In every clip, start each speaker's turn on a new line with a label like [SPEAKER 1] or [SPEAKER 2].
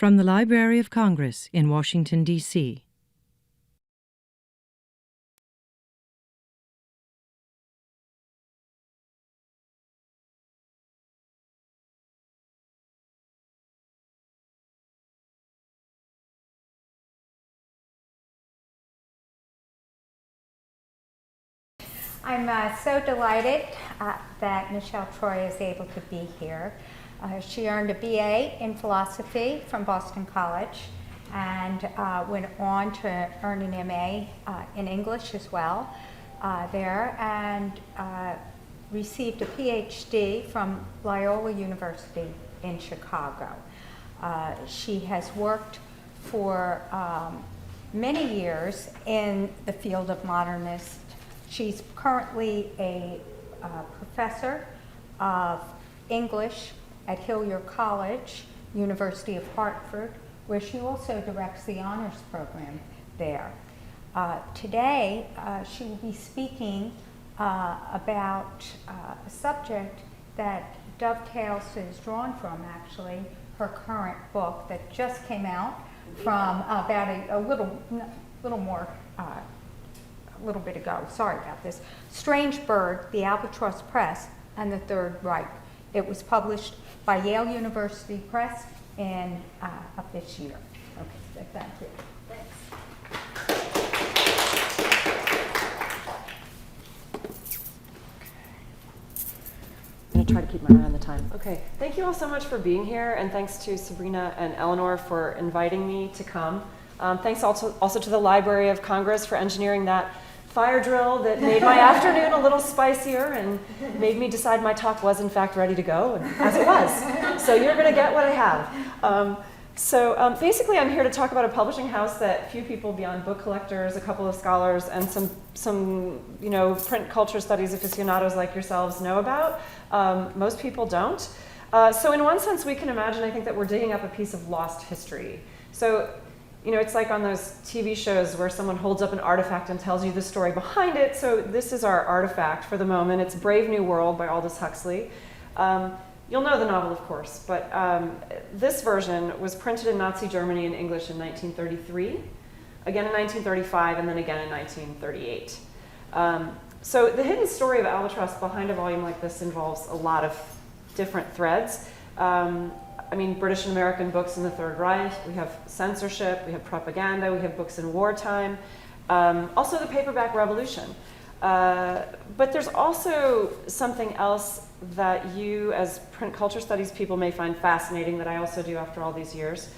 [SPEAKER 1] From the Library of Congress in Washington, D.C.
[SPEAKER 2] I'm so delighted that Michele Troy is able to be here. She earned a BA in philosophy from Boston College and went on to earn an MA in English as well there, and received a PhD from Loyola University in Chicago. She has worked for many years in the field of modernist. She's currently a professor of English at Hillyer College, University of Hartford, where she also directs the honors program there. Today, she will be speaking about a subject that dovetails, is drawn from actually, her current book that just came out from about a little bit ago, sorry about this, Strange Bird, the Albatross Press, and the Third Reich. It was published by Yale University Press in of this year. Okay, thank you. Thanks.
[SPEAKER 3] I'm going to try to keep my eye on the time. Okay, thank you all so much for being here, and thanks to Sabrina and Eleanor for inviting me to come. Thanks also to the Library of Congress for engineering that fire drill that made my afternoon a little spicier and made me decide my talk was in fact ready to go, and as it was. So you're going to get what I have. Basically I'm here to talk about a publishing house that few people beyond book collectors, a couple of scholars, and some print culture studies aficionados like yourselves know about. Most people don't. So in one sense we can imagine, I think, that we're digging up a piece of lost history. So it's like on those TV shows where someone holds up an artifact and tells you the story behind it. So this is our artifact for the moment. It's Brave New World by Aldous Huxley. You'll know the novel, of course, but this version was printed in Nazi Germany in English in 1933, again in 1935, and then again in 1938. So the hidden story of Albatross behind a volume like this involves a lot of different threads. British and American books in the Third Reich, we have censorship, we have propaganda, we have books in wartime, also the paperback revolution. But there's also something else that you as print culture studies people may find fascinating, that I also do after all these years,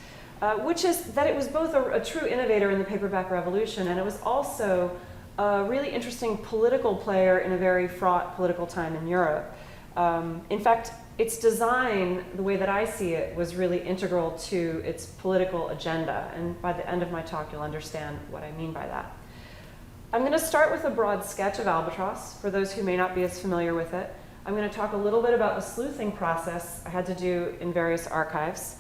[SPEAKER 3] which is that it was both a true innovator in the paperback revolution, and it was also a really interesting political player in a very fraught political time in Europe. In fact, its design, the way that I see it, was really integral to its political agenda. And by the end of my talk, you'll understand what I mean by that. I'm going to start with a broad sketch of Albatross, for those who may not be as familiar with it. I'm going to talk a little bit about the sleuthing process I had to do in various archives.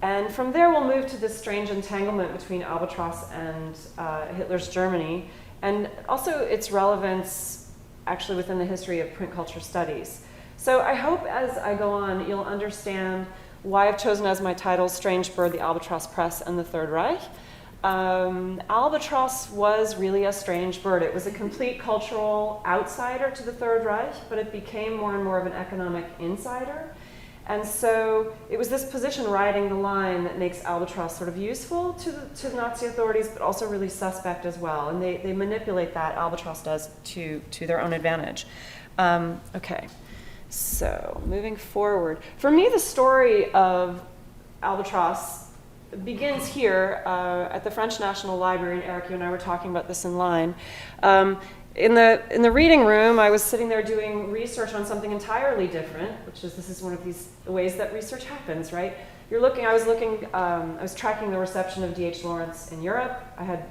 [SPEAKER 3] And from there, we'll move to this strange entanglement between Albatross and Hitler's Germany, and also its relevance actually within the history of print culture studies. So I hope as I go on, you'll understand why I've chosen as my title Strange Bird, the Albatross Press, and the Third Reich. Albatross was really a strange bird. It was a complete cultural outsider to the Third Reich, but it became more and more of an economic insider. And so it was this position riding the line that makes Albatross sort of useful to the Nazi authorities, but also really suspect as well. And they manipulate that, Albatross does, to their own advantage. Okay. So, moving forward. For me, the story of Albatross begins here at the French National Library, and Eric, you and I were talking about this in line. In the reading room, I was sitting there doing research on something entirely different, this is one of these ways that research happens, right? I was tracking the reception of D.H. Lawrence in Europe. I had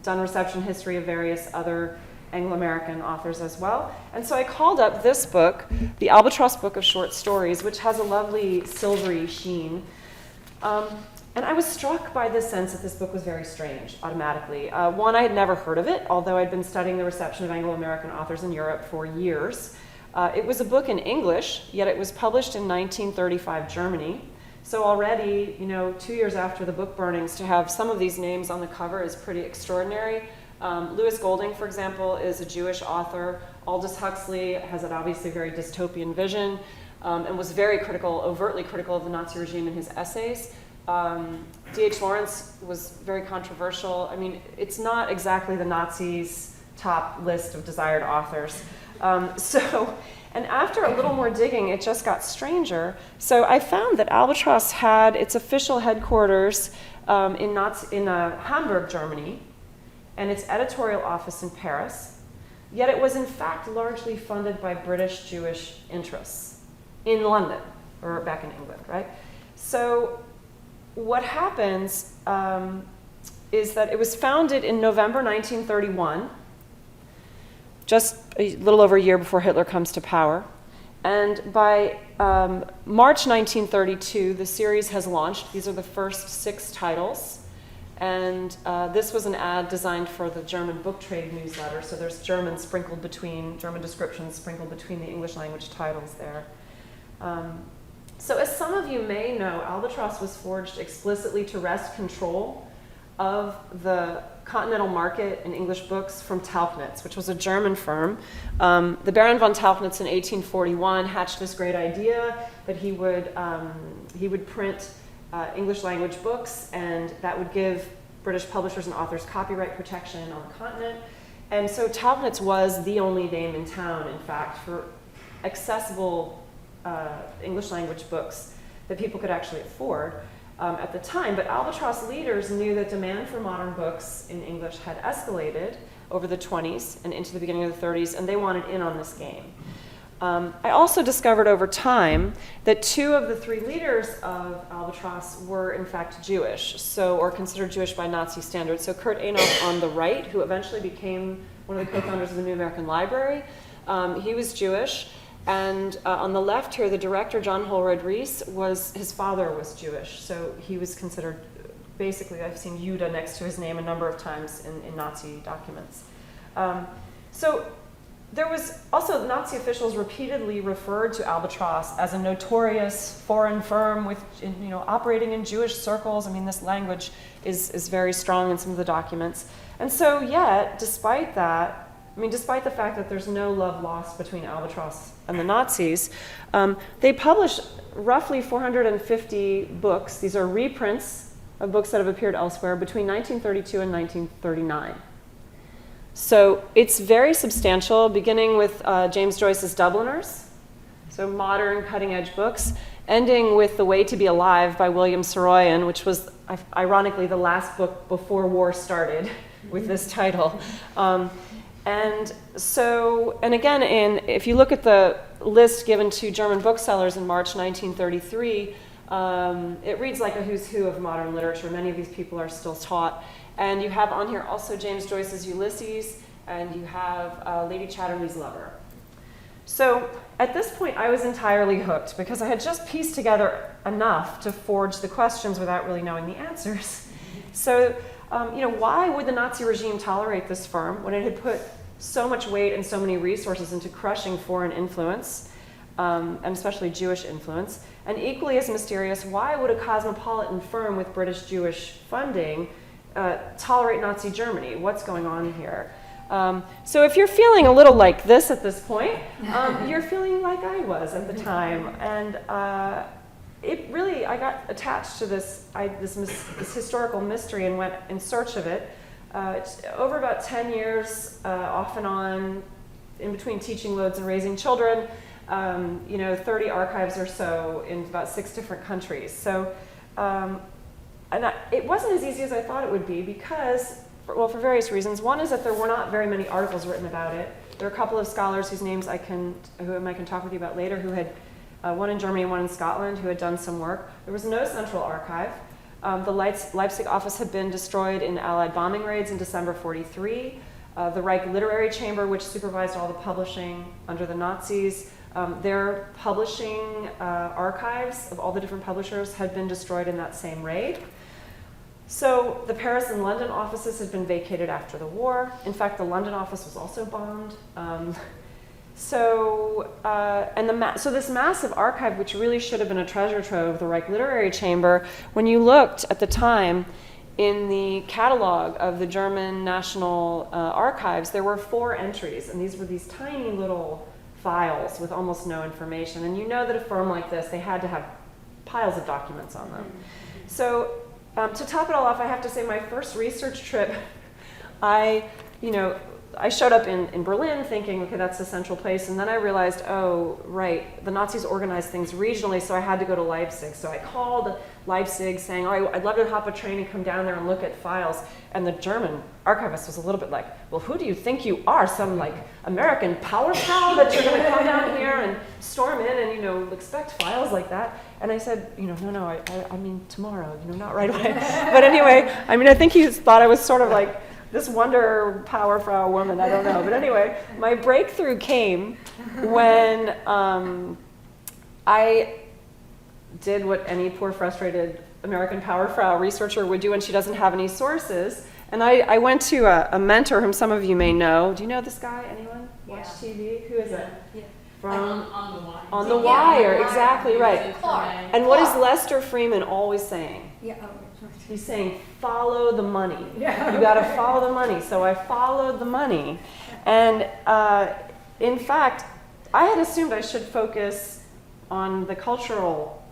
[SPEAKER 3] done reception history of various other Anglo-American authors as well. And so I called up this book, the Albatross Book of Short Stories, which has a lovely silvery sheen. And I was struck by the sense that this book was very strange, automatically. One, I had never heard of it, although I'd been studying the reception of Anglo-American authors in Europe for years. It was a book in English, yet it was published in 1935 Germany. So already, 2 years after the book burnings, to have some of these names on the cover is pretty extraordinary. Lewis Golding, for example, is a Jewish author. Aldous Huxley has an obviously very dystopian vision and was very critical, overtly critical of the Nazi regime in his essays. D.H. Lawrence was very controversial. I mean, it's not exactly the Nazis' top list of desired authors. And after a little more digging, it just got stranger. So I found that Albatross had its official headquarters in Hamburg, Germany, and its editorial office in Paris. Yet it was in fact largely funded by British Jewish interests in London, or back in England, right? So what happens is that it was founded in November 1931, just a little over a year before Hitler comes to power. And by March 1932, the series has launched. These are the first 6 titles. And this was an ad designed for the German book trade newsletter. So there's German descriptions sprinkled between the English language titles there. So as some of you may know, Albatross was forged explicitly to wrest control of the continental market in English books from Tauchnitz, which was a German firm. The Baron von Tauchnitz in 1841 hatched this great idea that he would print English language books, and that would give British publishers and authors copyright protection on the continent. And so Tauchnitz was the only name in town, in fact, for accessible English language books that people could actually afford at the time. But Albatross leaders knew that demand for modern books in English had escalated over the 20s and into the beginning of the 30s, and they wanted in on this game. I also discovered over time that 2 of the 3 leaders of Albatross were in fact Jewish, or considered Jewish by Nazi standards. So Kurt Enoch on the right, who eventually became one of the co-founders of the New American Library, he was Jewish. And on the left here, the director, John Holroyd Reese, his father was Jewish. So he was considered, basically, I've seen Judah next to his name a number of times in Nazi documents. So there was also, Nazi officials repeatedly referred to Albatross as a notorious foreign firm operating in Jewish circles. I mean, this language is very strong in some of the documents. And so yet, despite the fact that there's no love lost between Albatross and the Nazis, they published roughly 450 books. These are reprints of books that have appeared elsewhere between 1932 and 1939. So it's very substantial, beginning with James Joyce's Dubliners, so modern cutting-edge books, ending with The Way to Be Alive by William Saroyan, which was ironically the last book before war started with this title. And again, if you look at the list given to German booksellers in March 1933, it reads like a who's who of modern literature. Many of these people are still taught. And you have on here also James Joyce's Ulysses, and you have Lady Chatterley's Lover. So at this point, I was entirely hooked because I had just pieced together enough to forge the questions without really knowing the answers. So why would the Nazi regime tolerate this firm when it had put so much weight and so many resources into crushing foreign influence, and especially Jewish influence? And equally as mysterious, why would a cosmopolitan firm with British Jewish funding tolerate Nazi Germany? What's going on here? So if you're feeling a little like this at this point, you're feeling like I was at the time. And I got attached to this historical mystery and went in search of it. Over about 10 years, off and on, in between teaching loads and raising children, 30 archives or so in about 6 different countries. So, it wasn't as easy as I thought it would be because, for various reasons. One is that there were not very many articles written about it. There are a couple of scholars whose names I can talk with you about later, who had one in Germany and one in Scotland, who had done some work. There was no central archive. The Leipzig office had been destroyed in Allied bombing raids in December '43. The Reich Literary Chamber, which supervised all the publishing under the Nazis, their publishing archives of all the different publishers had been destroyed in that same raid. So the Paris and London offices had been vacated after the war. In fact, the London office was also bombed. So, so this massive archive, which really should have been a treasure trove, the Reich Literary Chamber, when you looked at the time in the catalog of the German National Archives, there were 4 entries, and these were these tiny little files with almost no information. And you know that a firm like this, they had to have piles of documents on them. So to top it all off, I have to say my first research trip, I showed up in Berlin thinking, okay, that's the central place. And then I realized, oh, right, the Nazis organized things regionally, so I had to go to Leipzig. So I called Leipzig saying, oh, I'd love to hop a train and come down there and look at files. And the German archivist was a little bit like, well, who do you think you are? Some like American power pal that you're going to come down here and storm in and, expect files like that? And I said, no, I mean tomorrow, not right away. But anyway, I think he thought I was sort of like this wonder power frau woman, I don't know. But anyway, my breakthrough came when I did what any poor, frustrated American power frau researcher would do when she doesn't have any sources. And I went to a mentor whom some of you may know. Do you know this guy? Anyone? Watch TV? Who is it?
[SPEAKER 4] Yeah.
[SPEAKER 3] From
[SPEAKER 4] On the Wire.
[SPEAKER 3] On the Wire,
[SPEAKER 2] Yeah.
[SPEAKER 3] exactly right.
[SPEAKER 2] Clark.
[SPEAKER 3] And what is Lester Freeman always saying?
[SPEAKER 2] Yeah.
[SPEAKER 3] He's saying, follow the money. You got to follow the money. So I followed the money. And in fact, I had assumed I should focus on the cultural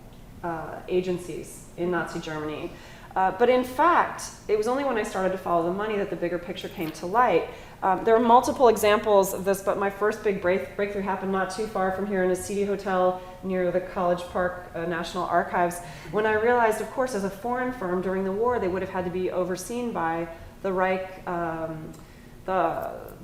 [SPEAKER 3] agencies in Nazi Germany. But in fact, it was only when I started to follow the money that the bigger picture came to light. There are multiple examples of this, but my first big breakthrough happened not too far from here in a seedy hotel near the College Park National Archives, when I realized, of course, as a foreign firm during the war, they would have had to be overseen by the Reich, the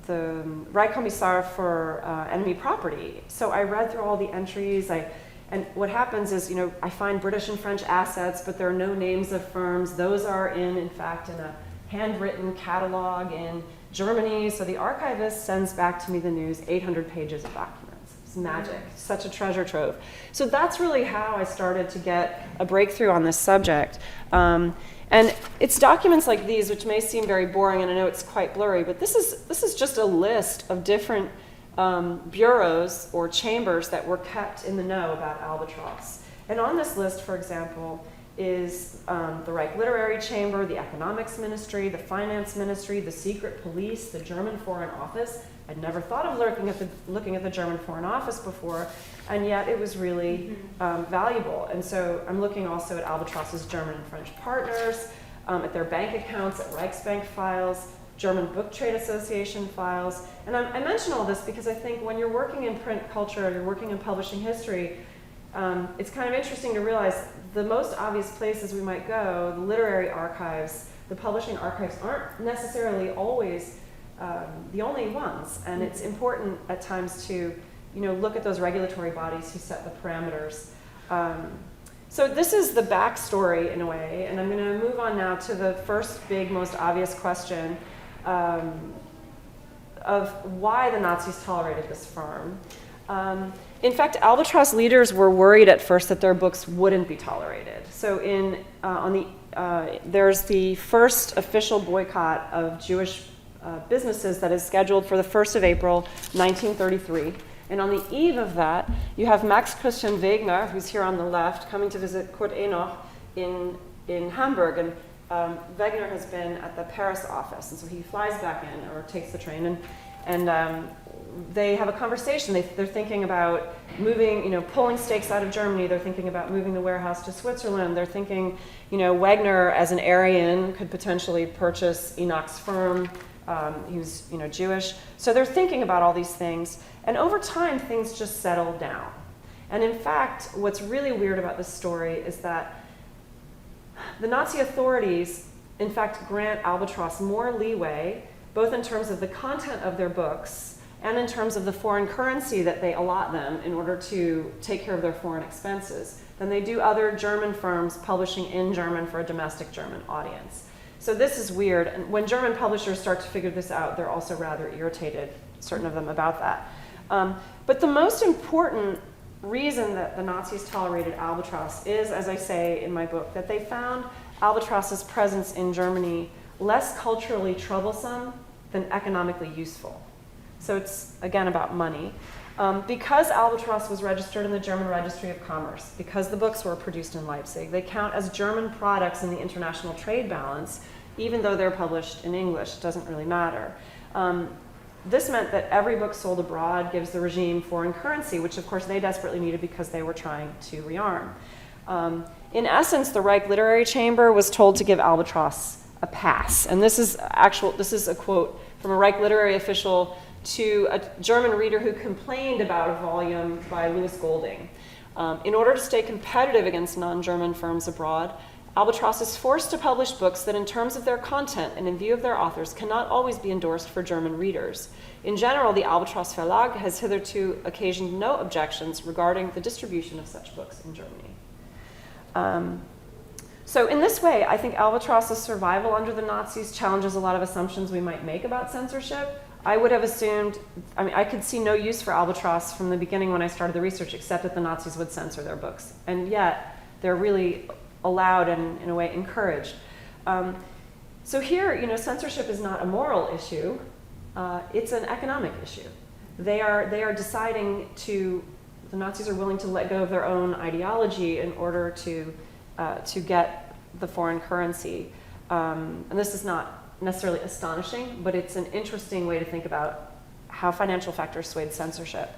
[SPEAKER 3] Reichskommissar for enemy property. So I read through all the entries. And what happens is, I find British and French assets, but there are no names of firms. Those are in fact, in a handwritten catalog in Germany. So the archivist sends back to me the news, 800 pages of documents. It's magic, such a treasure trove. So that's really how I started to get a breakthrough on this subject. And it's documents like these, which may seem very boring, and I know it's quite blurry, but this is just a list of different bureaus or chambers that were kept in the know about Albatross. And on this list, for example, is the Reich Literary Chamber, the Economics Ministry, the Finance Ministry, the Secret Police, the German Foreign Office. I'd never thought of looking at the German Foreign Office before, and yet it was really valuable. And so I'm looking also at Albatross's German and French partners, at their bank accounts, at Reichsbank files, German Book Trade Association files. And I mention all this because I think when you're working in print culture, you're working in publishing history, it's kind of interesting to realize the most obvious places we might go, the literary archives, the publishing archives, aren't necessarily always the only ones. And it's important at times to look at those regulatory bodies who set the parameters. So this is the backstory in a way, and I'm going to move on now to the first big, most obvious question of why the Nazis tolerated this firm. In fact, Albatross leaders were worried at first that their books wouldn't be tolerated. So there's the first official boycott of Jewish businesses that is scheduled for the 1st of April, 1933. And on the eve of that, you have Max Christian Vigneault, who's here on the left, coming to visit Kurt Enoch in Hamburg. And Vigneault has been at the Paris office, and so he flies back in, or takes the train, and they have a conversation. They're thinking about moving, pulling stakes out of Germany. They're thinking about moving the warehouse to Switzerland. They're thinking, Wagner, as an Aryan, could potentially purchase Enoch's firm. He was, Jewish. So they're thinking about all these things. And over time, things just settle down. And in fact, what's really weird about this story is that the Nazi authorities, in fact, grant Albatross more leeway, both in terms of the content of their books and in terms of the foreign currency that they allot them in order to take care of their foreign expenses, than they do other German firms publishing in German for a domestic German audience. So this is weird, and when German publishers start to figure this out, they're also rather irritated, certain of them, about that. But the most important reason that the Nazis tolerated Albatross is, as I say in my book, that they found Albatross's presence in Germany less culturally troublesome than economically useful. So it's, again, about money. Because Albatross was registered in the German Registry of Commerce, because the books were produced in Leipzig, they count as German products in the international trade balance, even though they're published in English. It doesn't really matter. This meant that every book sold abroad gives the regime foreign currency, which of course they desperately needed because they were trying to rearm. In essence, the Reich Literary Chamber was told to give Albatross a pass. And this is a quote from a Reich literary official to a German reader who complained about a volume by Louis Golding. In order to stay competitive against non-German firms abroad, Albatross is forced to publish books that in terms of their content and in view of their authors cannot always be endorsed for German readers. In general, the Albatross Verlag has hitherto occasioned no objections regarding the distribution of such books in Germany. So in this way, I think Albatross's survival under the Nazis challenges a lot of assumptions we might make about censorship. I would have assumed, I could see no use for Albatross from the beginning when I started the research, except that the Nazis would censor their books. And yet, they're really allowed and, in a way, encouraged. So here, censorship is not a moral issue. It's an economic issue. They are deciding the Nazis are willing to let go of their own ideology in order to get the foreign currency. And this is not necessarily astonishing, but it's an interesting way to think about how financial factors swayed censorship.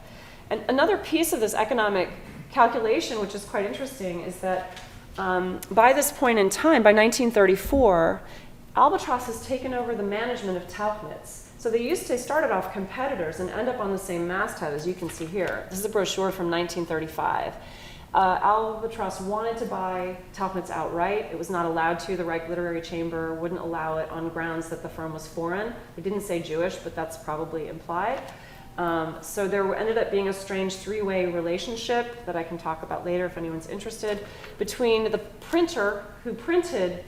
[SPEAKER 3] And another piece of this economic calculation, which is quite interesting, is that by this point in time, by 1934, Albatross has taken over the management of Tauchnitz. So they started off competitors and end up on the same masthead, as you can see here. This is a brochure from 1935. Albatross wanted to buy Tauchnitz outright. It was not allowed to. The Reich Literary Chamber wouldn't allow it on grounds that the firm was foreign. They didn't say Jewish, but that's probably implied. So there ended up being a strange three-way relationship that I can talk about later if anyone's interested, between the printer who printed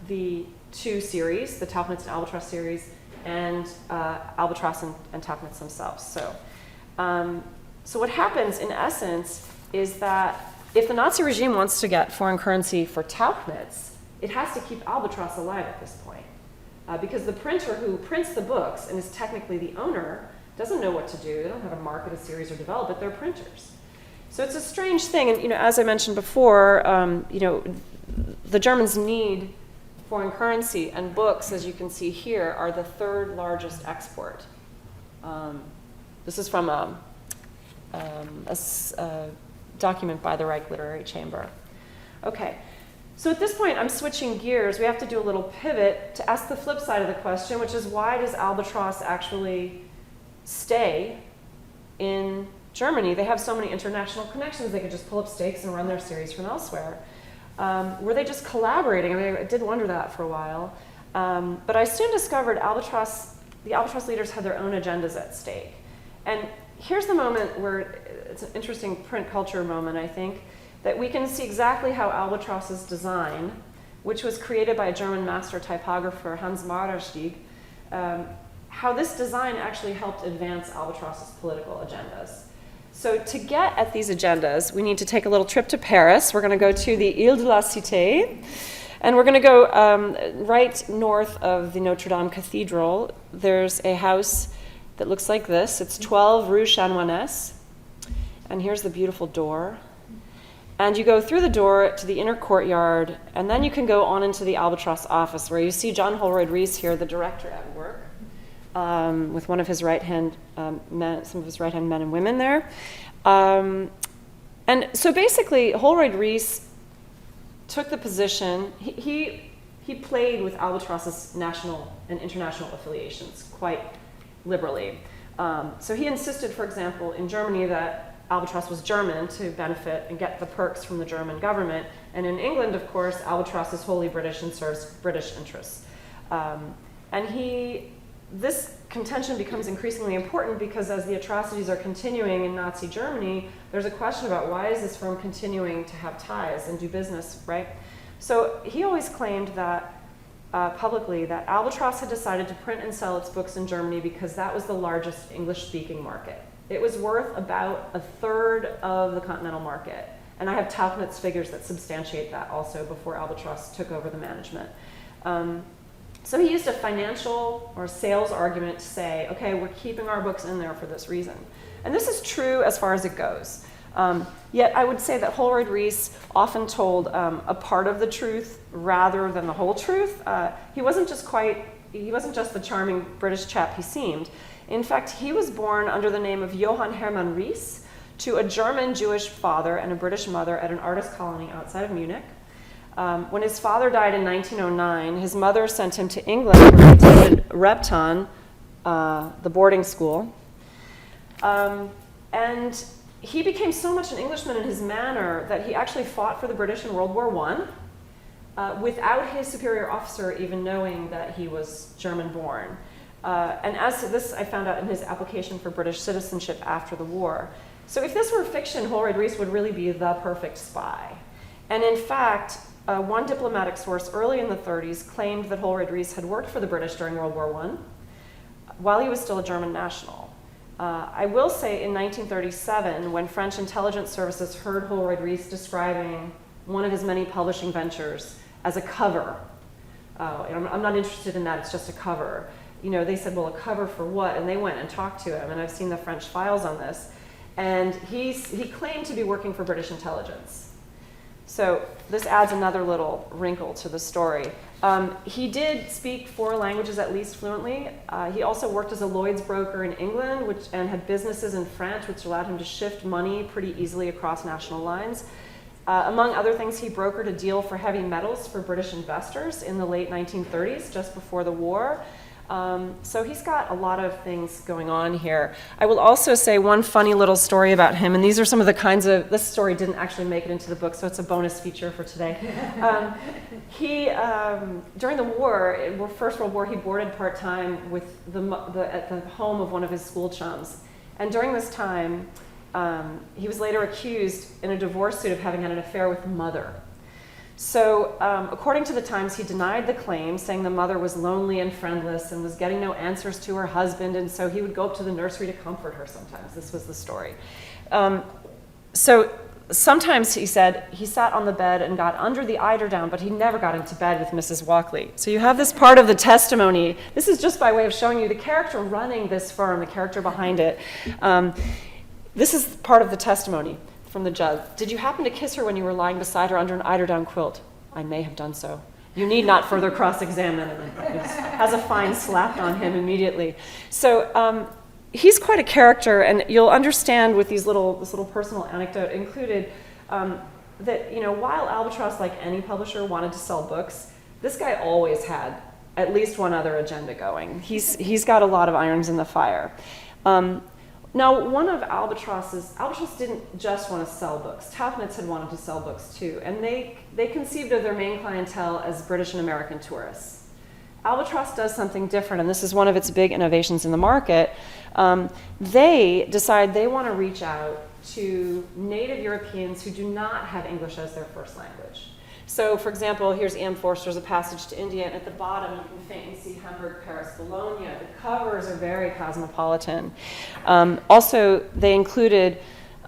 [SPEAKER 3] the two series, the Tauchnitz and Albatross series, and Albatross and Tauchnitz themselves. So what happens in essence is that if the Nazi regime wants to get foreign currency for Tauchnitz, it has to keep Albatross alive at this point. Because the printer who prints the books and is technically the owner doesn't know what to do. They don't know how to market a series or develop it. They're printers. So it's a strange thing. And as I mentioned before, the Germans need foreign currency, and books, as you can see here, are the third largest export. This is from a document by the Reich Literary Chamber. Okay, so at this point I'm switching gears. We have to do a little pivot to ask the flip side of the question, which is why does Albatross actually stay in Germany? They have so many international connections, they could just pull up stakes and run their series from elsewhere. Were they just collaborating? I did wonder that for a while. But I soon discovered the Albatross leaders had their own agendas at stake. And here's the moment where it's an interesting print culture moment, I think, that we can see exactly how Albatross's design, which was created by a German master typographer, Hans Marderstieg, how this design actually helped advance Albatross's political agendas. So to get at these agendas, we need to take a little trip to Paris. We're going to go to the Ile de la Cité, and we're going to go right north of the Notre Dame Cathedral. There's a house that looks like this. It's 12 Rue Chanoinesse, and here's the beautiful door. And you go through the door to the inner courtyard, and then you can go on into the Albatross office, where you see John Holroyd Reese here, the director, at work, with one of his right-hand men, some of his right-hand men and women there. And so basically, Holroyd Reese took the position. He played with Albatross's national and international affiliations quite liberally. So he insisted, for example, in Germany that Albatross was German to benefit and get the perks from the German government. And in England, of course, Albatross is wholly British and serves British interests. This contention becomes increasingly important because as the atrocities are continuing in Nazi Germany, there's a question about why is this firm continuing to have ties and do business, right? So he always claimed that publicly that Albatross had decided to print and sell its books in Germany because that was the largest English-speaking market. It was worth about a third of the continental market. And I have Tauchnitz figures that substantiate that also before Albatross took over the management. So he used a financial or sales argument to say, okay, we're keeping our books in there for this reason. And this is true as far as it goes. Yet I would say that Holroyd Reis often told a part of the truth rather than the whole truth. He wasn't just the charming British chap he seemed. In fact, he was born under the name of Johann Hermann Reis to a German Jewish father and a British mother at an artist colony outside of Munich. When his father died in 1909, his mother sent him to England, where he attended Repton, the boarding school. And he became so much an Englishman in his manner that he actually fought for the British in World War I without his superior officer even knowing that he was German-born. And as to this, I found out in his application for British citizenship after the war. So if this were fiction, Holroyd Reis would really be the perfect spy. And in fact, one diplomatic source early in the 30s claimed that Holroyd Reis had worked for the British during World War I while he was still a German national. I will say in 1937, when French intelligence services heard Holroyd Reis describing one of his many publishing ventures as a cover, I'm not interested in that, it's just a cover. They said, well, a cover for what? And they went and talked to him, and I've seen the French files on this. And he claimed to be working for British intelligence. So this adds another little wrinkle to the story. He did speak 4 languages at least fluently. He also worked as a Lloyd's broker in England and had businesses in France, which allowed him to shift money pretty easily across national lines. Among other things, he brokered a deal for heavy metals for British investors in the late 1930s, just before the war. So he's got a lot of things going on here. I will also say one funny little story about him, and these are some of the kinds of, this story didn't actually make it into the book, so it's a bonus feature for today. During the war, First World War, he boarded part-time with at the home of one of his school chums. And during this time, he was later accused in a divorce suit of having had an affair with the mother. So according to the Times, he denied the claim, saying the mother was lonely and friendless and was getting no answers to her husband, and so he would go up to the nursery to comfort her sometimes. This was the story. So sometimes, he said, he sat on the bed and got under the eiderdown, but he never got into bed with Mrs. Walkley. So you have this part of the testimony. This is just by way of showing you the character running this firm, the character behind it. This is part of the testimony from the judge. Did you happen to kiss her when you were lying beside her under an eiderdown quilt? I may have done so. You need not further cross-examine. And has a fine slapped on him immediately. So he's quite a character, and you'll understand with this little personal anecdote included that while Albatross, like any publisher, wanted to sell books, this guy always had at least one other agenda going. He's got a lot of irons in the fire. Now, one of Albatross didn't just want to sell books. Tauchnitz had wanted to sell books too, and they conceived of their main clientele as British and American tourists. Albatross does something different, and this is one of its big innovations in the market. They decide they want to reach out to native Europeans who do not have English as their first language. So, for example, here's E.M. Forster's A Passage to India, and at the bottom you can faintly see Hamburg, Paris, Bologna. The covers are very cosmopolitan. Also, they included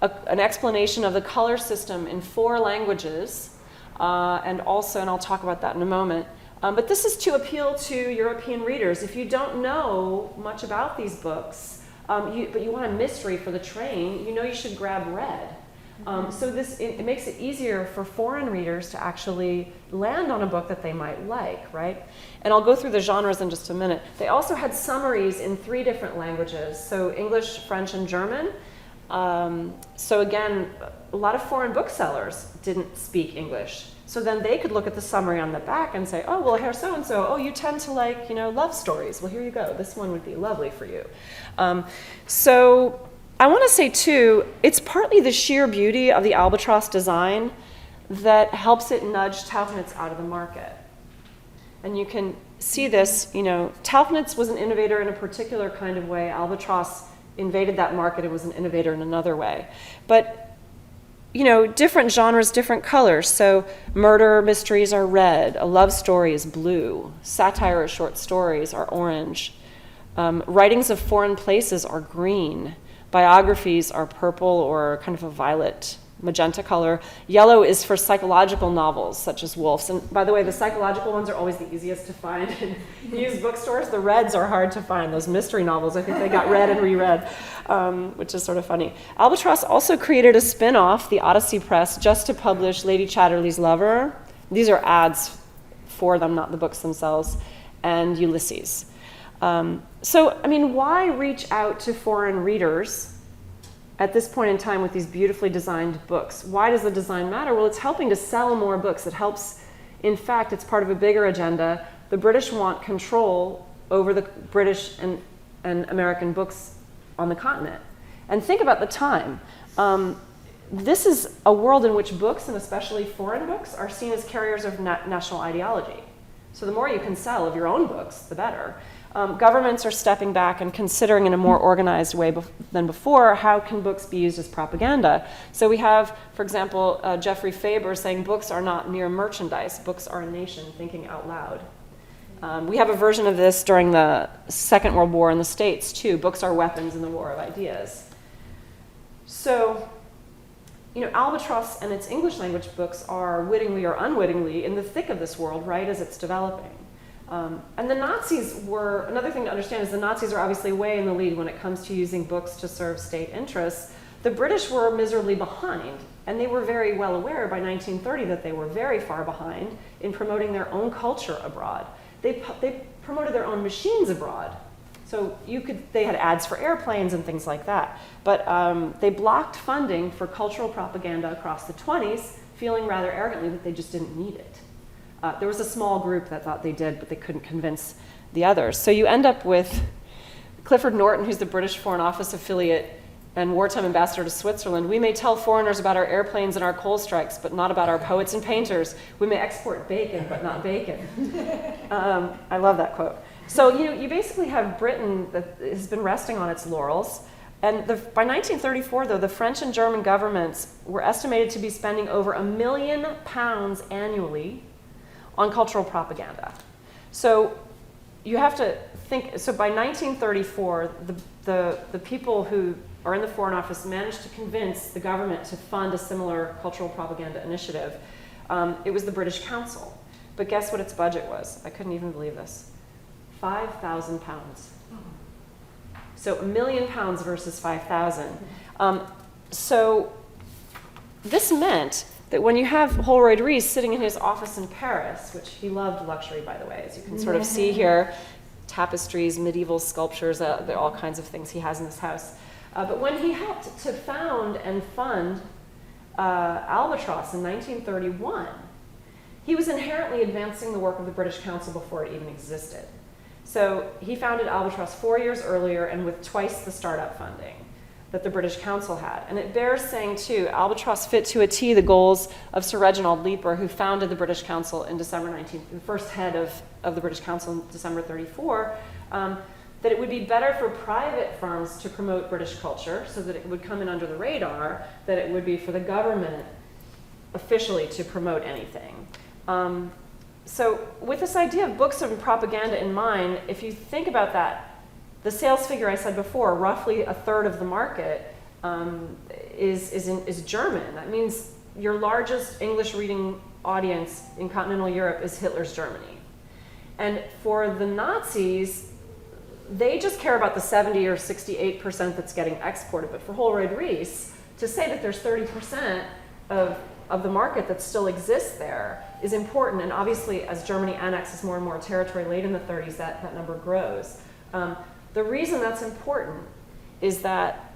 [SPEAKER 3] an explanation of the color system in 4 languages, and I'll talk about that in a moment. But this is to appeal to European readers. If you don't know much about these books, but you want a mystery for the train, you should grab red. So it makes it easier for foreign readers to actually land on a book that they might like, right? And I'll go through the genres in just a minute. They also had summaries in 3 different languages, so English, French, and German. So again, a lot of foreign booksellers didn't speak English. So then they could look at the summary on the back and say, oh, well, here so-and-so, oh, you tend to like, love stories. Well, here you go. This one would be lovely for you. So I want to say, too, it's partly the sheer beauty of the Albatross design that helps it nudge Tauchnitz out of the market. And you can see this, Tauchnitz was an innovator in a particular kind of way. Albatross invaded that market and was an innovator in another way. But, different genres, different colors. So murder mysteries are red, a love story is blue, satire or short stories are orange, writings of foreign places are green, biographies are purple or kind of a violet magenta color. Yellow is for psychological novels, such as Woolf's. And by the way, the psychological ones are always the easiest to find in used bookstores. The reds are hard to find. Those mystery novels, I think they got read and reread, which is sort of funny. Albatross also created a spin-off, the Odyssey Press, just to publish Lady Chatterley's Lover. These are ads for them, not the books themselves, and Ulysses. So, I mean, why reach out to foreign readers at this point in time with these beautifully designed books? Why does the design matter? Well, it's helping to sell more books. It helps, in fact, it's part of a bigger agenda. The British want control over the British and American books on the continent. And think about the time. This is a world in which books, and especially foreign books, are seen as carriers of national ideology. So the more you can sell of your own books, the better. Governments are stepping back and considering in a more organized way than before, how can books be used as propaganda? So we have, for example, Geoffrey Faber saying books are not mere merchandise, books are a nation thinking out loud. We have a version of this during the Second World War in the States too. Books are weapons in the war of ideas. So, you know, Albatross and its English language books are wittingly or unwittingly in the thick of this world right as it's developing. And the Nazis were, another thing to understand is the Nazis are obviously way in the lead when it comes to using books to serve state interests. The British were miserably behind, and they were very well aware by 1930 that they were very far behind in promoting their own culture abroad. They promoted their own machines abroad. So they had ads for airplanes and things like that. But they blocked funding for cultural propaganda across the 20s, feeling rather arrogantly that they just didn't need it. There was a small group that thought they did, but they couldn't convince the others. So you end up with Clifford Norton, who's the British Foreign Office affiliate and wartime ambassador to Switzerland. We may tell foreigners about our airplanes and our coal strikes, but not about our poets and painters. We may export bacon, but not bacon. I love that quote. So you basically have Britain that has been resting on its laurels. And by 1934, though, the French and German governments were estimated to be spending over £1 million annually on cultural propaganda. So you have to think, so by 1934, the people who are in the Foreign Office managed to convince the government to fund a similar cultural propaganda initiative. It was the British Council. But guess what its budget was? I couldn't even believe this. £5,000. So £1 million versus 5,000. So this meant that when you have Holroyd Reis sitting in his office in Paris, which he loved luxury, by the way, as you can sort of see here, tapestries, medieval sculptures, there are all kinds of things he has in this house. But when he helped to found and fund Albatross in 1931, he was inherently advancing the work of the British Council before it even existed. So he founded Albatross 4 years earlier and with twice the startup funding that the British Council had. And it bears saying, too, Albatross fit to a T the goals of Sir Reginald Leaper, who founded the British Council in December 19th, the first head of the British Council in December 34, that it would be better for private firms to promote British culture so that it would come in under the radar than it would be for the government officially to promote anything. So with this idea of books and propaganda in mind, if you think about that, the sales figure I said before, roughly a third of the market is German. That means your largest English reading audience in continental Europe is Hitler's Germany. And for the Nazis, they just care about the 70 or 68% that's getting exported. But for Holroyd Reis, to say that there's 30% of the market that still exists there is important. And obviously, as Germany annexes more and more territory late in the 30s, that number grows. The reason that's important is that,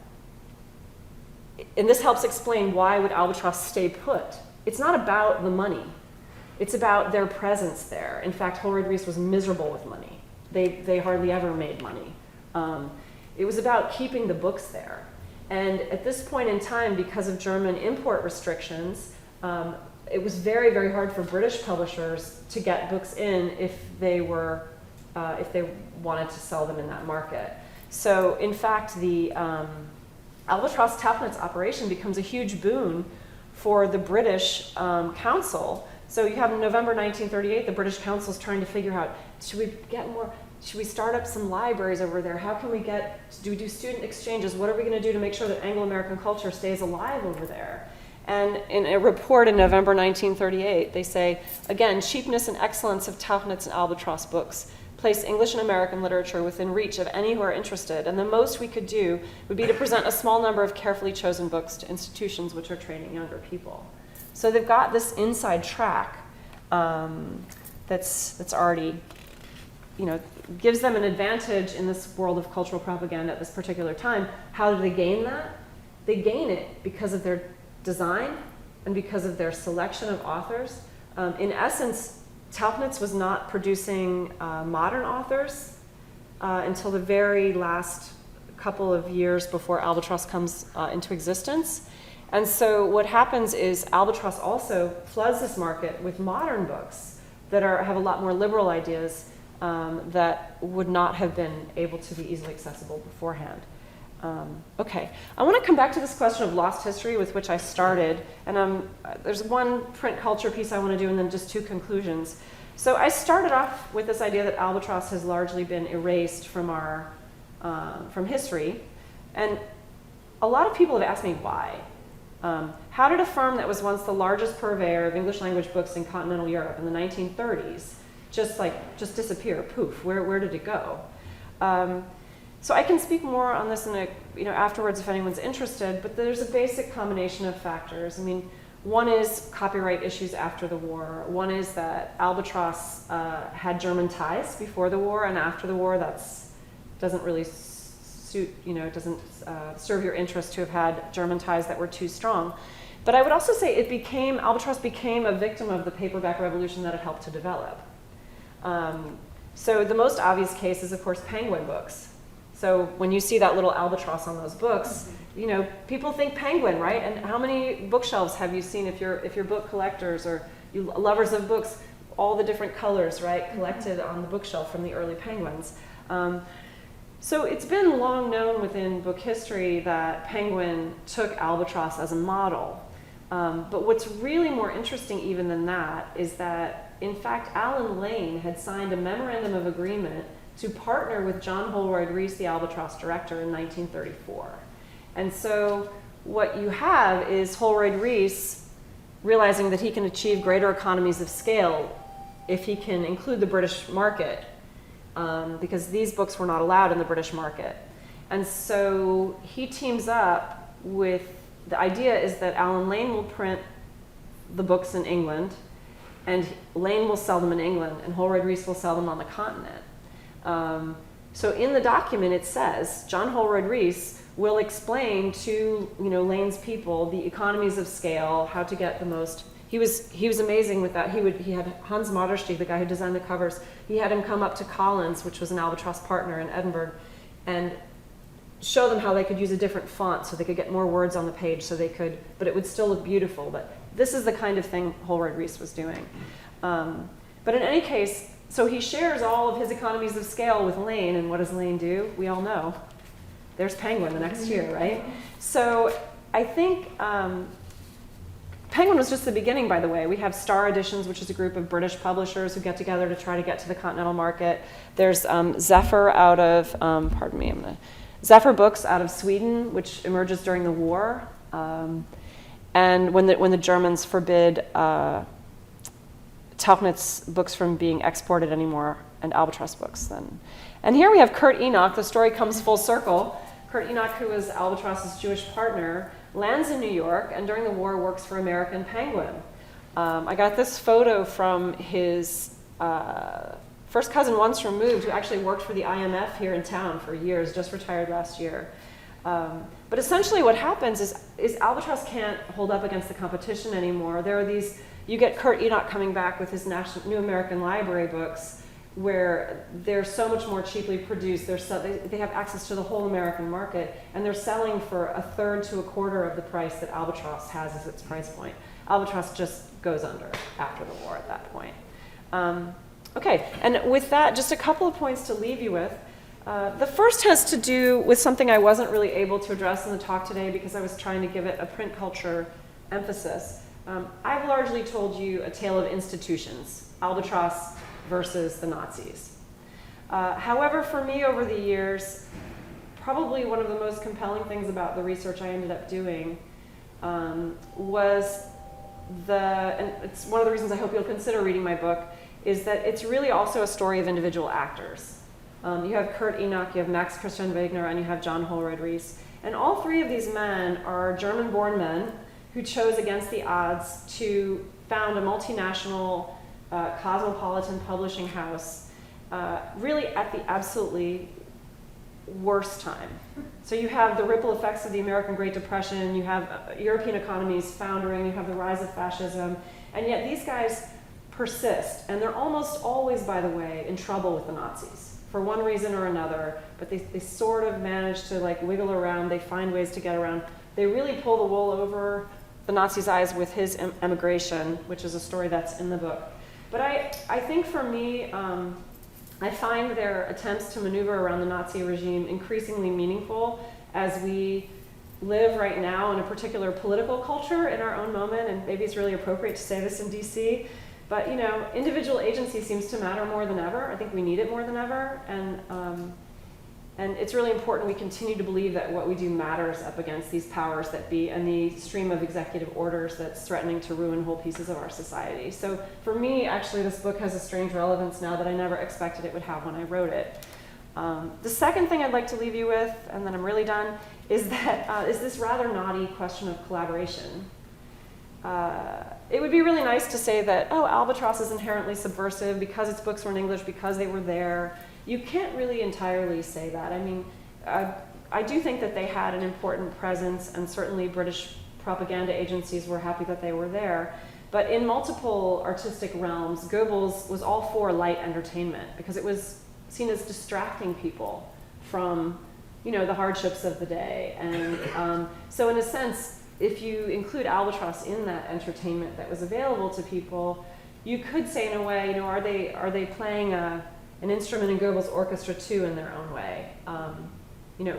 [SPEAKER 3] and this helps explain why would Albatross stay put. It's not about the money. It's about their presence there. In fact, Holroyd Reis was miserable with money. They hardly ever made money. It was about keeping the books there. And at this point in time, because of German import restrictions, it was very, very hard for British publishers to get books in if they wanted to sell them in that market. So in fact, the Albatross Taffnet's operation becomes a huge boon for the British Council. So you have in November 1938, the British Council is trying to figure out, should we start up some libraries over there? How can do we do student exchanges? What are we going to do to make sure that Anglo-American culture stays alive over there? And in a report in November 1938, they say, again, cheapness and excellence of Tauchnitz and Albatross books place English and American literature within reach of any who are interested, and the most we could do would be to present a small number of carefully chosen books to institutions which are training younger people. So they've got this inside track that's already, gives them an advantage in this world of cultural propaganda at this particular time. How do they gain that? They gain it because of their design and because of their selection of authors. In essence, Tauchnitz was not producing modern authors until the very last couple of years before Albatross comes into existence. And so what happens is Albatross also floods this market with modern books that have a lot more liberal ideas that would not have been able to be easily accessible beforehand. Okay, I want to come back to this question of lost history with which I started, and there's one print culture piece I want to do and then just two conclusions. So I started off with this idea that Albatross has largely been erased from from history, and a lot of people have asked me why. How did a firm that was once the largest purveyor of English language books in continental Europe in the 1930s just disappear? Poof, where did it go? So I can speak more on this afterwards if anyone's interested, but there's a basic combination of factors. I mean, one is copyright issues after the war. One is that Albatross had German ties before the war, and after the war doesn't really suit, it doesn't serve your interest to have had German ties that were too strong. But I would also say Albatross became a victim of the paperback revolution that it helped to develop. So the most obvious case is, of course, Penguin books. So when you see that little albatross on those books, people think Penguin, right? And how many bookshelves have you seen if you're book collectors or you lovers of books, all the different colors, right, collected on the bookshelf from the early Penguins. So it's been long known within book history that Penguin took Albatross as a model. But what's really more interesting even than that is that, in fact, Alan Lane had signed a memorandum of agreement to partner with John Holroyd Reese, the Albatross director, in 1934. And so what you have is Holroyd Reese realizing that he can achieve greater economies of scale if he can include the British market, because these books were not allowed in the British market. And so he teams up with, the idea is that Alan Lane will print the books in England, and Lane will sell them in England, and Holroyd Reese will sell them on the continent. So in the document it says, John Holroyd Reese will explain to Lane's people the economies of scale, how to get the most. He was amazing with that. He had Hans Modersteig, the guy who designed the covers, he had him come up to Collins, which was an Albatross partner in Edinburgh, and show them how they could use a different font so they could get more words on the page but it would still look beautiful. But this is the kind of thing Holroyd Reese was doing. But in any case, so he shares all of his economies of scale with Lane, and what does Lane do? We all know. There's Penguin the next year, right? So I think Penguin was just the beginning, by the way. We have Star Editions, which is a group of British publishers who get together to try to get to the continental market. There's Zephyr out of, Zephyr Books out of Sweden, which emerges during the war. And when the Germans forbid Tauchnitz books from being exported anymore, and Albatross books then. And here we have Kurt Enoch. The story comes full circle. Kurt Enoch, who was Albatross's Jewish partner, lands in New York, and during the war works for American Penguin. I got this photo from his first cousin once removed, who actually worked for the IMF here in town for years, just retired last year. But essentially what happens is Albatross can't hold up against the competition anymore. There are you get Kurt Enoch coming back with his New American Library books, where they're so much more cheaply produced. They have access to the whole American market, and they're selling for a third to a quarter of the price that Albatross has as its price point. Albatross just goes under after the war at that point. Okay, and with that, just a couple of points to leave you with. The first has to do with something I wasn't really able to address in the talk today because I was trying to give it a print culture emphasis. I've largely told you a tale of institutions, Albatross versus the Nazis. However, for me over the years, probably one of the most compelling things about the research I ended up doing was and it's one of the reasons I hope you'll consider reading my book, is that it's really also a story of individual actors. You have Kurt Enoch, you have Max Christian Vigneault, and you have John Holroyd Reis. And all three of these men are German-born men who chose against the odds to found a multinational cosmopolitan publishing house really at the absolutely worst time. So you have the ripple effects of the American Great Depression, you have European economies foundering, you have the rise of fascism, and yet these guys persist, and they're almost always, by the way, in trouble with the Nazis for one reason or another, but they sort of manage to like wiggle around, they find ways to get around. They really pull the wool over the Nazis' eyes with his emigration, which is a story that's in the book. But I think for me, I find their attempts to maneuver around the Nazi regime increasingly meaningful as we live right now in a particular political culture in our own moment, and maybe it's really appropriate to say this in DC, but you know, individual agency seems to matter more than ever. I think we need it more than ever, and it's really important we continue to believe that what we do matters up against these powers that be and the stream of executive orders that's threatening to ruin whole pieces of our society. So for me, actually, this book has a strange relevance now that I never expected it would have when I wrote it. The second thing I'd like to leave you with, and then I'm really done, is that is this rather naughty question of collaboration. It would be really nice to say that, oh, Albatross is inherently subversive because its books were in English, because they were there. You can't really entirely say that. I mean, I do think that they had an important presence, and certainly British propaganda agencies were happy that they were there. But in multiple artistic realms, Goebbels was all for light entertainment because it was seen as distracting people from, you know, the hardships of the day. And so in a sense, if you include Albatross in that entertainment that was available to people, you could say in a way, you know, are they playing an instrument in Goebbels' orchestra too in their own way, you know,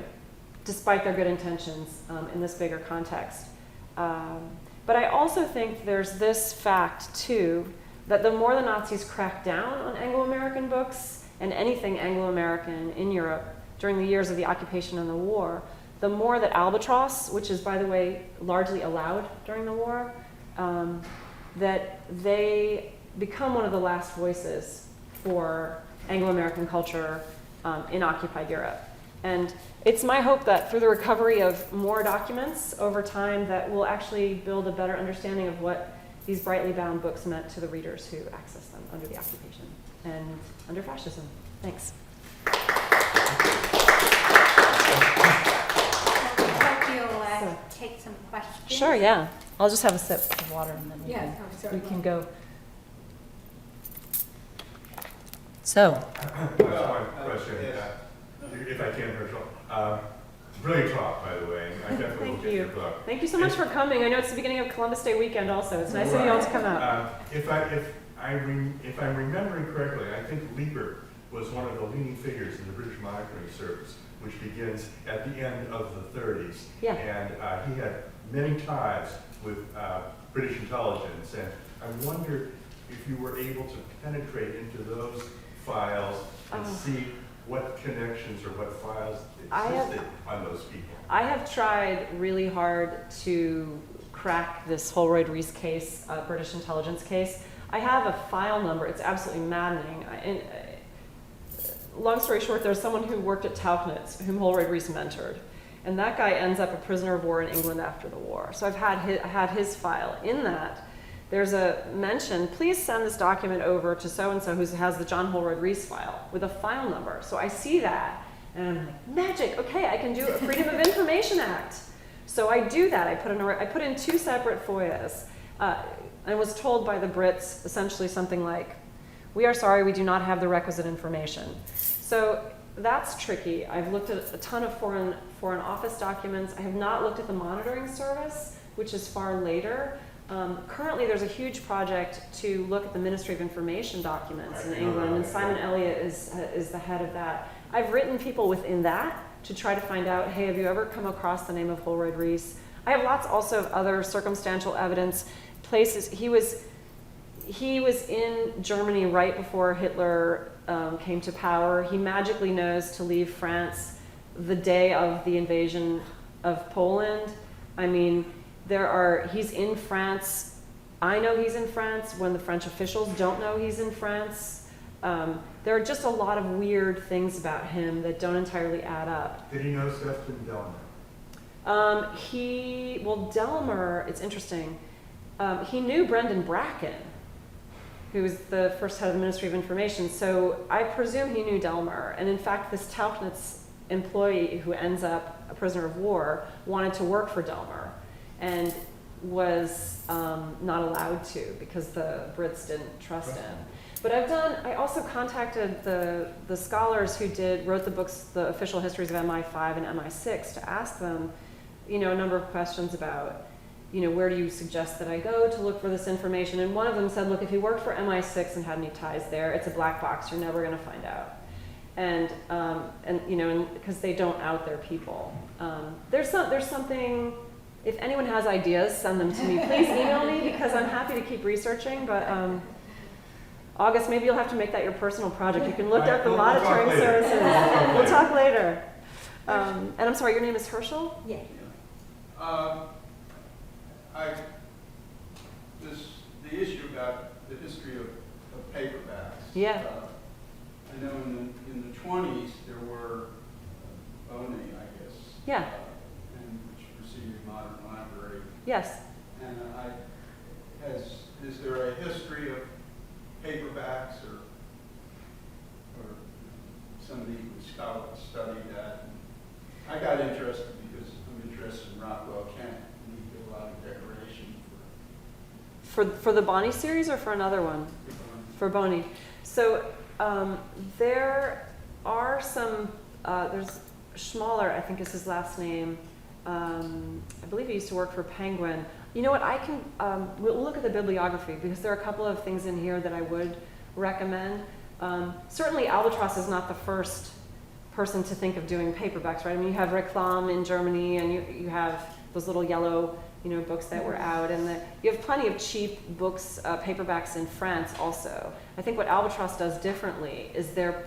[SPEAKER 3] despite their good intentions in this bigger context. But I also think there's this fact too, that the more the Nazis cracked down on Anglo-American books and anything Anglo-American in Europe during the years of the occupation and the war, the more that Albatross, which is, by the way, largely allowed during the war, that they become one of the last voices for Anglo-American culture in occupied Europe. And it's my hope that through the recovery of more documents over time that we'll actually build a better understanding of what these brightly bound books meant to the readers who accessed them under the occupation and under fascism. Thanks.
[SPEAKER 2] Take some questions.
[SPEAKER 3] Sure, yeah. I'll just have a sip of water and then we can go. So.
[SPEAKER 4] One question, if I can, Herschel. Brilliant talk, by the way. I definitely will get your book.
[SPEAKER 3] Thank you so much for coming. I know it's the beginning of Columbus Day weekend also. It's nice of you all to come out.
[SPEAKER 4] If I'm remembering correctly, I think Leaper was one of the leading figures in the British Monitoring Service, which begins at the end of the 30s.
[SPEAKER 3] Yeah.
[SPEAKER 4] And he had many ties with British intelligence. And I wonder if you were able to penetrate into those files and see what connections or what files existed on those people.
[SPEAKER 3] I have tried really hard to crack this Holroyd Reese case, British intelligence case. I have a file number. It's absolutely maddening. Long story short, there's someone who worked at Tauchnitz whom Holroyd Reese mentored. And that guy ends up a prisoner of war in England after the war. So I had his file. In that, there's a mention, please send this document over to so-and-so who has the John Holroyd Reese file with a file number. So I see that, and I'm like, magic, okay, I can do a Freedom of Information Act. So I do that. I put in 2 separate FOIAs. I was told by the Brits essentially something like, we are sorry, we do not have the requisite information. So that's tricky. I've looked at a ton of foreign office documents. I have not looked at the monitoring service, which is far later. Currently, there's a huge project to look at the Ministry of Information documents in England, and Simon Elliott is the head of that. I've written people within that to try to find out, hey, have you ever come across the name of Holroyd Reese? I have lots also of other circumstantial evidence, places. He was in Germany right before Hitler came to power. He magically knows to leave France the day of the invasion of Poland. I mean, He's in France. I know he's in France when the French officials don't know he's in France. There are just a lot of weird things about him that don't entirely add up.
[SPEAKER 4] Did he know Sefton Delmer?
[SPEAKER 3] Delmer, it's interesting. He knew Brendan Bracken, who was the first head of the Ministry of Information. So I presume he knew Delmer. And in fact, this Tauchnitz employee who ends up a prisoner of war wanted to work for Delmer and was not allowed to because the Brits didn't trust him. But I also contacted the scholars who wrote the books, the official histories of MI5 and MI6, to ask them, a number of questions about, where do you suggest that I go to look for this information? And one of them said, look, if you worked for MI6 and had any ties there, it's a black box. You're never going to find out. And because they don't out their people. There's something. If anyone has ideas, send them to me. Please email me because I'm happy to keep reaching. But August, maybe you'll have to make that your personal project. You can look up the monitoring services. We'll talk later. And I'm sorry, your name is Herschel?
[SPEAKER 2] Yeah.
[SPEAKER 5] The issue about the history of paperbacks.
[SPEAKER 3] Yeah.
[SPEAKER 5] I know in the 20s there were Boney, I guess.
[SPEAKER 3] Yeah.
[SPEAKER 5] And which preceded Modern Library.
[SPEAKER 3] Yes.
[SPEAKER 5] And is there a history of paperbacks or somebody who studied that? I got interested because I'm interested in Rockwell Kent. And he did a lot of decoration
[SPEAKER 3] For the Boney series or for another one? For Boney. So there are some, there's Schmaler, I think is his last name. I believe he used to work for Penguin. You know what, we'll look at the bibliography because there are a couple of things in here that I would recommend. Certainly Albatross is not the first person to think of doing paperbacks, right? I mean, you have Reklam in Germany and you have those little yellow books that were out, and you have plenty of cheap books, paperbacks in France also. I think what Albatross does differently is they're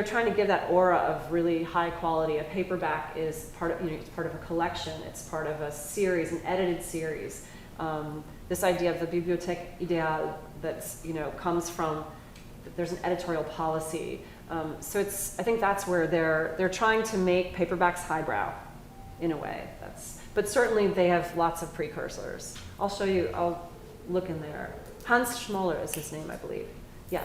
[SPEAKER 3] trying to give that aura of really high quality. A paperback is part of, it's part of a collection, it's part of a series, an edited series. This idea of the Bibliothèque Idéale that's, comes from, there's an editorial policy. So I think that's where they're trying to make paperbacks highbrow in a way. But certainly they have lots of precursors. I'll show you, I'll look in there. Hans Schmoller is his name, I believe. Yeah.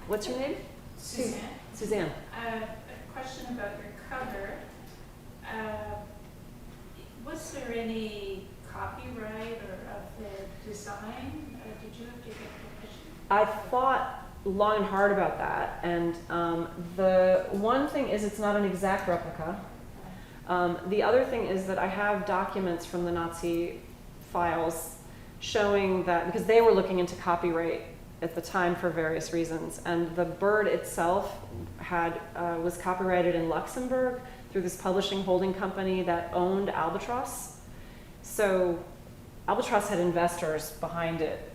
[SPEAKER 3] What's your name?
[SPEAKER 6] Suzanne.
[SPEAKER 3] Suzanne.
[SPEAKER 6] A question about your cover. Was there any copyright of the design? Did you have to get permission?
[SPEAKER 3] I thought long and hard about that, and the one thing is it's not an exact replica. The other thing is that I have documents from the Nazi files showing that, because they were looking into copyright at the time for various reasons, and the bird itself was copyrighted in Luxembourg through this publishing holding company that owned Albatross. So Albatross had investors behind it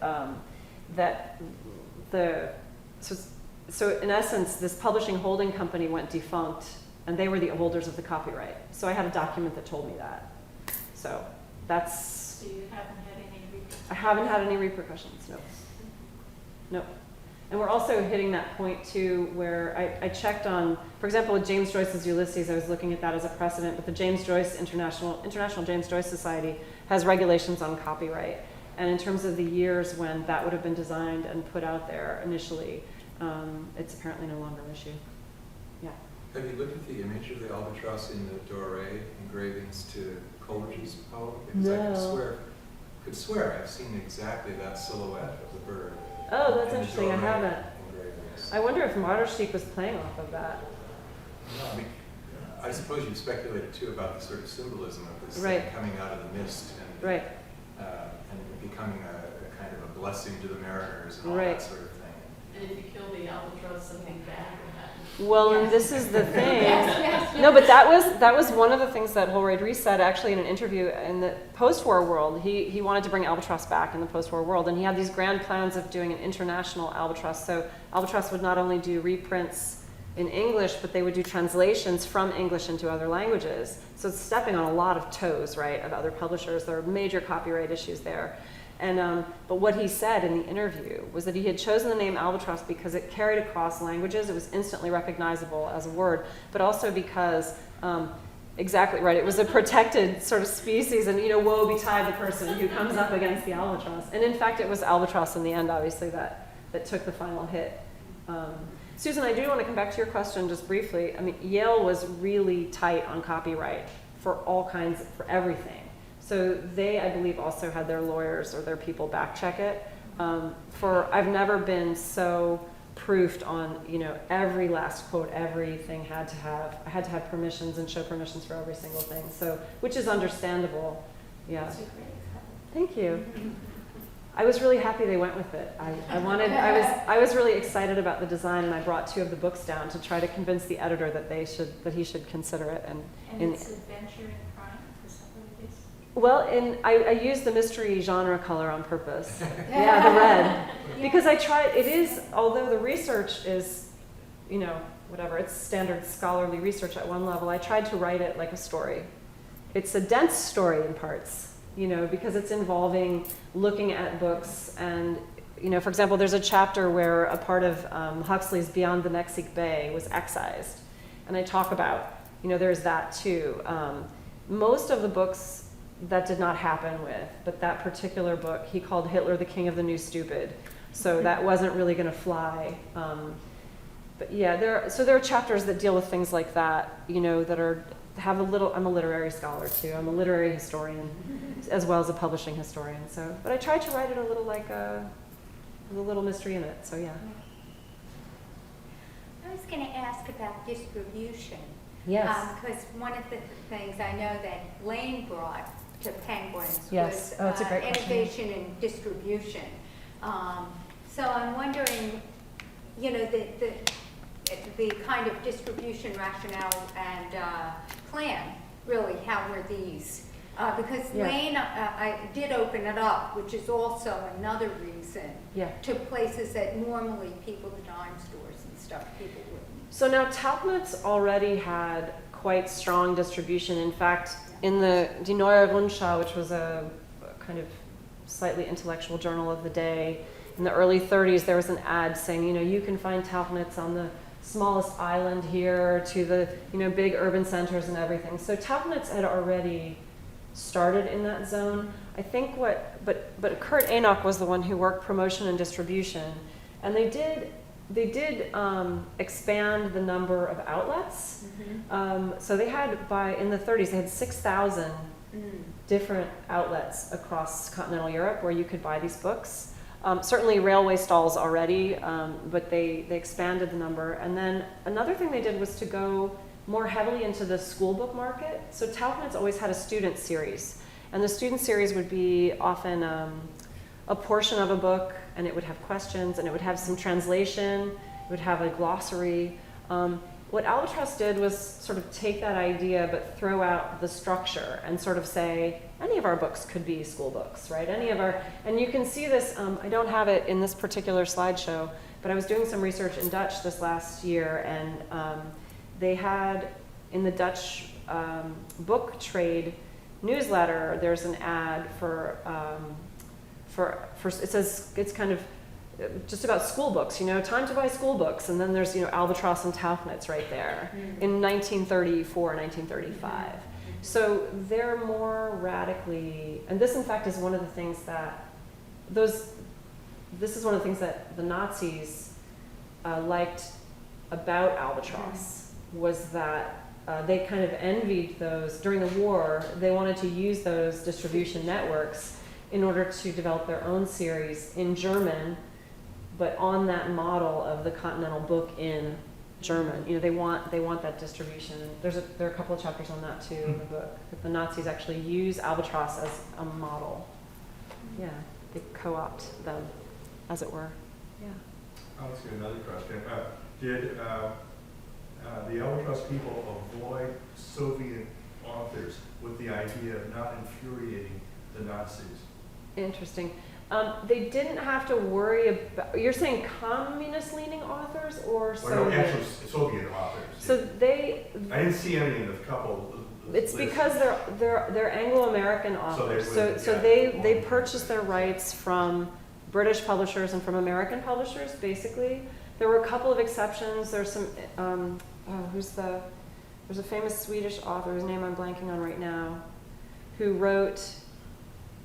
[SPEAKER 3] so in essence, this publishing holding company went defunct, and they were the holders of the copyright. So I had a document that told me that. So that's...
[SPEAKER 6] So you haven't had any repercussions?
[SPEAKER 3] I haven't had any repercussions, no. No. And we're also hitting that point, too, where I checked on, for example, with James Joyce's Ulysses, I was looking at that as a precedent, but the James Joyce International James Joyce Society has regulations on copyright. And in terms of the years when that would have been designed and put out there initially, it's apparently no longer an issue. Yeah.
[SPEAKER 7] Have you looked at the image of the albatross in the Doré engravings to Coleridge's poem? Because
[SPEAKER 3] No.
[SPEAKER 7] I could swear I've seen exactly that silhouette of the bird.
[SPEAKER 3] Oh, that's
[SPEAKER 7] in the
[SPEAKER 3] interesting. I
[SPEAKER 7] Doré
[SPEAKER 3] haven't.
[SPEAKER 7] engravings.
[SPEAKER 3] I wonder if Mardersteak was playing off of that.
[SPEAKER 7] No, I suppose you've speculated too about the sort of symbolism of this
[SPEAKER 3] Right.
[SPEAKER 7] thing coming out of the mist and becoming a kind of a blessing to the mariners and all
[SPEAKER 3] Right.
[SPEAKER 7] that sort of thing.
[SPEAKER 8] And if you kill the albatross, something bad will happen.
[SPEAKER 3] Well, and this is the thing. No, but that was one of the things that Holroyd Reese said actually in an interview in the post-war world. He wanted to bring Albatross back in the post-war world, and he had these grand plans of doing an international Albatross. So Albatross would not only do reprints in English, but they would do translations from English into other languages. So it's stepping on a lot of toes, right, of other publishers. There are major copyright issues there. And, but what he said in the interview was that he had chosen the name Albatross because it carried across languages. It was instantly recognizable as a word, but also because, exactly right, it was a protected sort of species, and, you know, woe betide the person who comes up against the albatross. And in fact, it was albatross in the end, obviously, that took the final hit. Susan, I do want to come back to your question just briefly. I mean, Yale was really tight on copyright for all kinds, for everything. So they, I believe, also had their lawyers or their people back check it. I've never been so proofed on, you know, every last quote, everything I had to have permissions and show permissions for every single thing. So, which is understandable. Yeah.
[SPEAKER 6] That's a great cover.
[SPEAKER 3] Thank you. I was really happy they went with it. I was really excited about the design, and I brought 2 of the books down to try to convince the editor that he should consider it. And
[SPEAKER 6] it's adventure and crime. Is that what it is?
[SPEAKER 3] Well, I used the mystery genre color on purpose. Yeah, the red. Because although the research is, you know, whatever, it's standard scholarly research at one level, I tried to write it like a story. It's a dense story in parts, you know, because it's involving looking at books and, you know, for example, there's a chapter where a part of Huxley's Beyond the Mexique Bay was excised. And I talk about, you know, there's that too. Most of the books that did not happen with, but that particular book, he called Hitler the king of the new stupid. So that wasn't really going to fly. But yeah, there are chapters that deal with things like that, you know, I'm a literary scholar too. I'm a literary historian as well as a publishing historian. So, but I tried to write it a little like with a little mystery in it. So yeah.
[SPEAKER 2] I was going to ask about distribution.
[SPEAKER 3] Yes.
[SPEAKER 2] Because one of the things I know that Lane brought to Penguins
[SPEAKER 3] Yes.
[SPEAKER 2] was
[SPEAKER 3] It's a great question.
[SPEAKER 2] innovation in distribution. So I'm wondering, you know, the kind of distribution rationale and plan, really, how were these? Because
[SPEAKER 3] Yeah.
[SPEAKER 2] Lane, I did open it up, which is also another reason,
[SPEAKER 3] Yeah.
[SPEAKER 2] to places that normally people, the dime stores and stuff, people wouldn't.
[SPEAKER 3] So now Tauchnitz already had quite strong distribution. In fact, in the Die Neue Rundschau, which was a kind of slightly intellectual journal of the day, in the early 30s, there was an ad saying, you know, you can find Tauchnitz on the smallest island here to the, you know, big urban centers and everything. So Tauchnitz had already started in that zone. I think but Kurt Enoch was the one who worked promotion and distribution, and they did expand the number of outlets.
[SPEAKER 2] Mm-hmm.
[SPEAKER 3] So they had in the 30s, they had 6,000 different outlets across continental Europe where you could buy these books. Certainly railway stalls already, but they expanded the number. And then another thing they did was to go more heavily into the school book market. So Tauchnitz always had a student series. And the student series would be often a portion of a book, and it would have questions, and it would have some translation, it would have a glossary. What Albatross did was sort of take that idea but throw out the structure and sort of say, any of our books could be school books, right? And you can see this, I don't have it in this particular slideshow, but I was doing some research in Dutch this last year, and they had, in the Dutch book trade newsletter, there's an ad for it says, it's kind of just about school books, you know, time to buy school books, and then there's, you know, Albatross and Tauchnitz right there in 1934, 1935. So they're more radically, and this in fact is one of the things that this is one of the things that the Nazis liked about Albatross, was that they kind of envied those, during the war, they wanted to use those distribution networks in order to develop their own series in German, but on that model of the continental book in German. You know, they want that distribution. There are a couple of chapters on that too in the book. That the Nazis actually use Albatross as a model. Yeah, they co-opt them, as it were. Yeah.
[SPEAKER 4] I'll ask you another question. Did the Albatross people avoid Soviet authors with the idea of not infuriating the Nazis?
[SPEAKER 3] Interesting. They didn't have to worry about, you're saying communist-leaning authors or
[SPEAKER 4] Well, no,
[SPEAKER 3] Soviet?
[SPEAKER 4] actually Soviet authors.
[SPEAKER 3] So they,
[SPEAKER 4] I didn't see any in the couple.
[SPEAKER 3] it's
[SPEAKER 4] lists.
[SPEAKER 3] because they're Anglo-American authors.
[SPEAKER 4] would-
[SPEAKER 3] So
[SPEAKER 4] yeah,
[SPEAKER 3] they
[SPEAKER 4] one-
[SPEAKER 3] purchased their rights from British publishers and from American publishers, basically. There were a couple of exceptions. There's some, there's a famous Swedish author whose name I'm blanking on right now, who wrote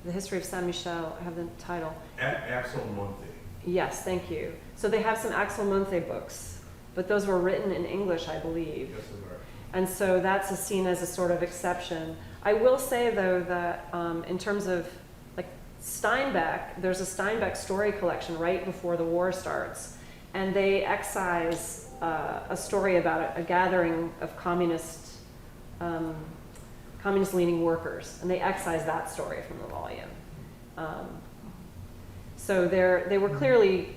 [SPEAKER 3] The History of Saint Michel. I have the title.
[SPEAKER 4] Axel Monte.
[SPEAKER 3] Yes, thank you. So they have some Axel Monte books, but those were written in English, I believe.
[SPEAKER 4] Yes, they were.
[SPEAKER 3] And so that's seen as a sort of exception. I will say, though, that in terms of like Steinbeck, there's a Steinbeck story collection right before the war starts, and they excise a story about a gathering of communist-leaning workers, and they excise that story from the volume. So they were clearly,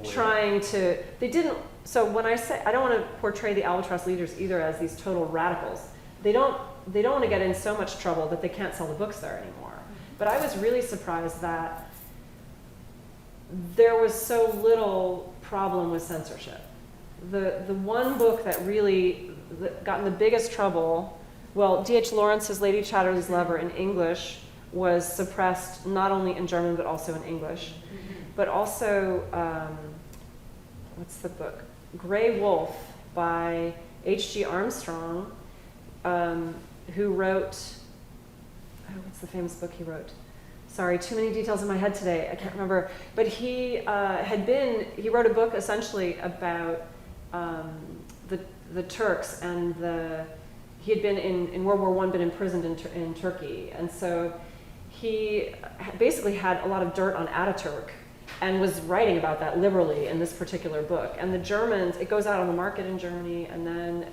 [SPEAKER 3] trying to, they didn't, so when I say, I don't want to portray the Albatross leaders either as these total radicals. They don't want to get in so much trouble that they can't sell the books there anymore. But I was really surprised that there was so little problem with censorship. The one book that really got in the biggest trouble, well, D.H. Lawrence's Lady Chatterley's Lover in English was suppressed not only in German but also in English. But also, what's the book? Grey Wolf by H.G. Armstrong, who wrote, what's the famous book he wrote? Sorry, too many details in my head today, I can't remember. But he wrote a book essentially about the Turks, and he had been in World War I, been imprisoned in Turkey. And so he basically had a lot of dirt on Ataturk and was writing about that liberally in this particular book. And the Germans, it goes out on the market in Germany, and then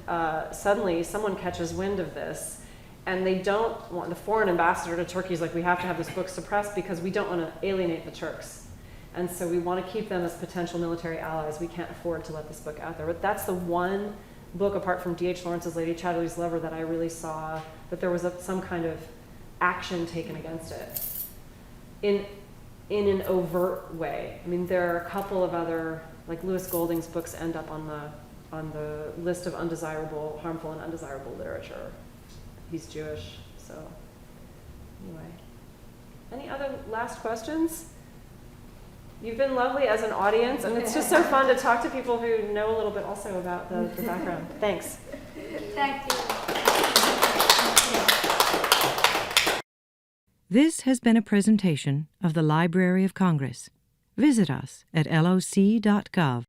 [SPEAKER 3] suddenly someone catches wind of this, and they don't want, the foreign ambassador to Turkey is like, we have to have this book suppressed because we don't want to alienate the Turks. And so we want to keep them as potential military allies. We can't afford to let this book out there. But that's the one book, apart from D.H. Lawrence's Lady Chatterley's Lover, that I really saw that there was some kind of action taken against it in an overt way. I mean, there are a couple of other, like Lewis Golding's books end up on the list of harmful and undesirable literature. He's Jewish, so anyway. Any other last questions? You've been lovely as an audience, and it's just so fun to talk to people who know a little bit also about the background. Thanks.
[SPEAKER 2] Thank you.
[SPEAKER 1] This has been a presentation of the Library of Congress. Visit us at loc.gov.